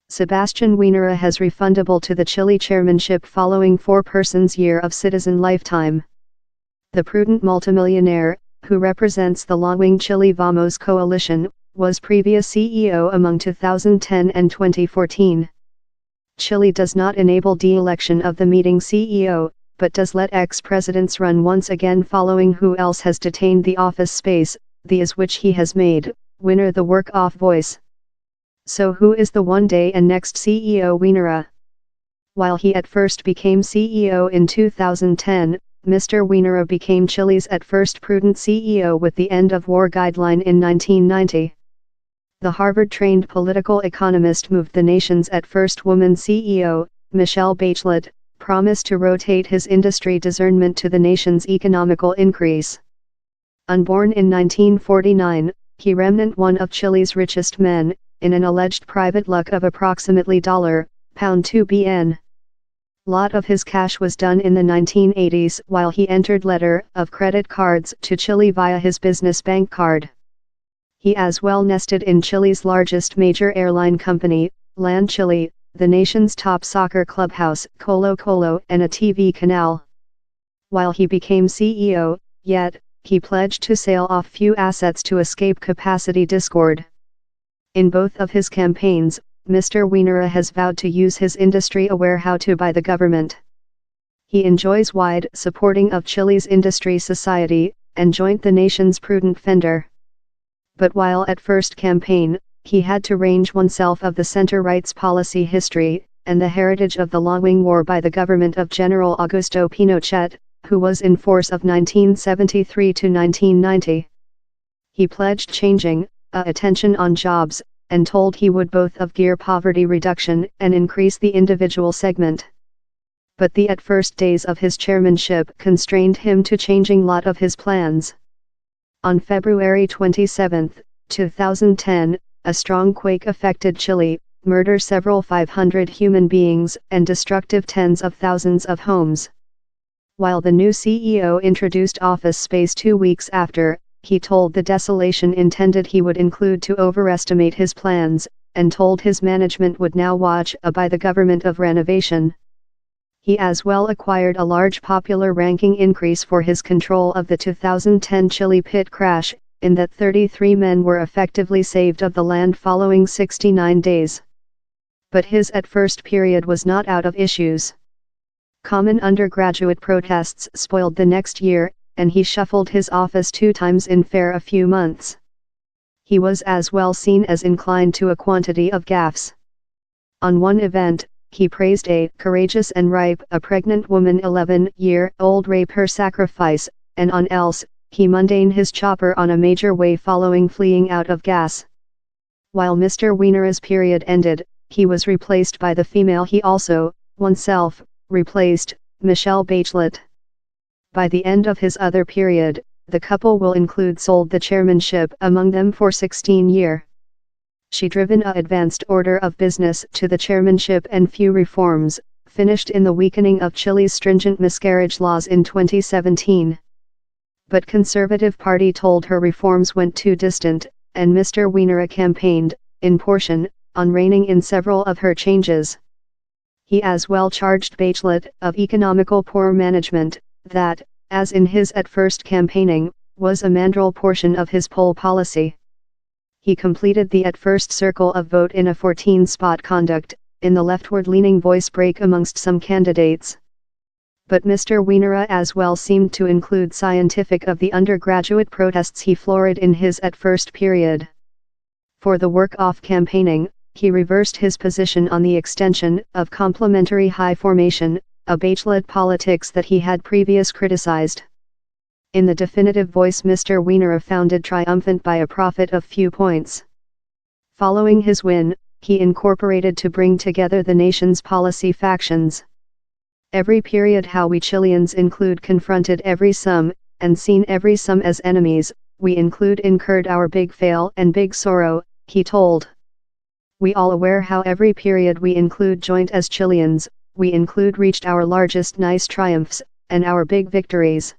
Sebastian WeeÄ has refundable to the Chile chairmanship following 4 persons year of citizen lifetime. The prudent multimillionaire, who represents the lawing Chile Vamos coalition, was previous CEO among 2010 and 2014. Chile does not enable de-election of the meeting CEO, but does let ex-presidents run once again following who else has detained the office space, the is which he has made, winner the work-off voice. So who is the one day and next CEO WeeÄ? While he at first became CEO in 2010, Mr. WeeÄ became Chile's at first prudent CEO with the end of war guideline in 1990. The Harvard-trained political economist moved the nation's at first woman CEO, Michelle Bachelet, promised to rotate his industry discernment to the nation's economical increase. Unborn in 1949, he remnant one of Chile's richest men, in an alleged private luck of approximately £2 billion. Lot of his cash was done in the 1980s while he entered letter of credit cards to Chile via his business bank card. He as well nested in Chile's largest major airline company, LAN Chile, the nation's top soccer clubhouse, Colo Colo, and a TV canal. While he became CEO, yet, he pledged to sell off few assets to escape capacity discord. In both of his campaigns, Mr. WeeÄ has vowed to use his industry-aware how-to by the government. He enjoys wide supporting of Chile's industry society, and joined the nation's prudent fender. But while at first campaign, he had to range oneself of the center-right's policy history, and the heritage of the long war by the government of General Augusto Pinochet, who was in force of 1973 to 1990. He pledged changing attention on jobs, and told he would both of gear poverty reduction and increase the individual segment. But the at first days of his chairmanship constrained him to changing lot of his plans. On February 27, 2010, a strong quake affected Chile, murdered several 500 human beings and destructive tens of thousands of homes. While the new CEO introduced office space 2 weeks after, he told the desolation intended he would include to overestimate his plans, and told his management would now watch by the government of renovation. He as well acquired a large popular ranking increase for his control of the 2010 Chile pit crash, in that 33 men were effectively saved of the land following 69 days. But his at first period was not out of issues. Common undergraduate protests spoiled the next year, and he shuffled his office 2 times in a few months. He was as well seen as inclined to a quantity of gaffes. On one event, he praised a courageous and ripe a pregnant woman 11-year-old rape her sacrifice, and on else, he mundane his chopper on a major way following fleeing out of gas. While Mr. WeeÄ's period ended, he was replaced by the female he also, oneself, replaced, Michelle Bachelet. By the end of his other period, the couple will include sold the chairmanship among them for 16 years. She driven a advanced order of business to the chairmanship and few reforms, finished in the weakening of Chile's stringent miscarriage laws in 2017. But Conservative Party told her reforms went too distant, and Mr. WeeÄ campaigned, in portion, on reining in several of her changes. He as well charged Bachelet of economical poor management, that, as in his at first campaigning, was a mandrel portion of his poll policy. He completed the at first circle of vote in a 14-spot conduct, in the leftward-leaning voice break amongst some candidates. But Mr. WeeÄ as well seemed to include scientific of the undergraduate protests he florid in his at first period. For the work-off campaigning, he reversed his position on the extension of complementary high formation, a Bachelet politics that he had previous criticized. In the definitive voice Mr. WeeÄ founded triumphant by a profit of few points. Following his win, he incorporated to bring together the nation's policy factions. Every period how we Chileans include confronted every some, and seen every some as enemies, we include incurred our big fail and big sorrow, he told. We all aware how every period we include joint as Chileans, we include reached our largest nice triumphs, and our big victories.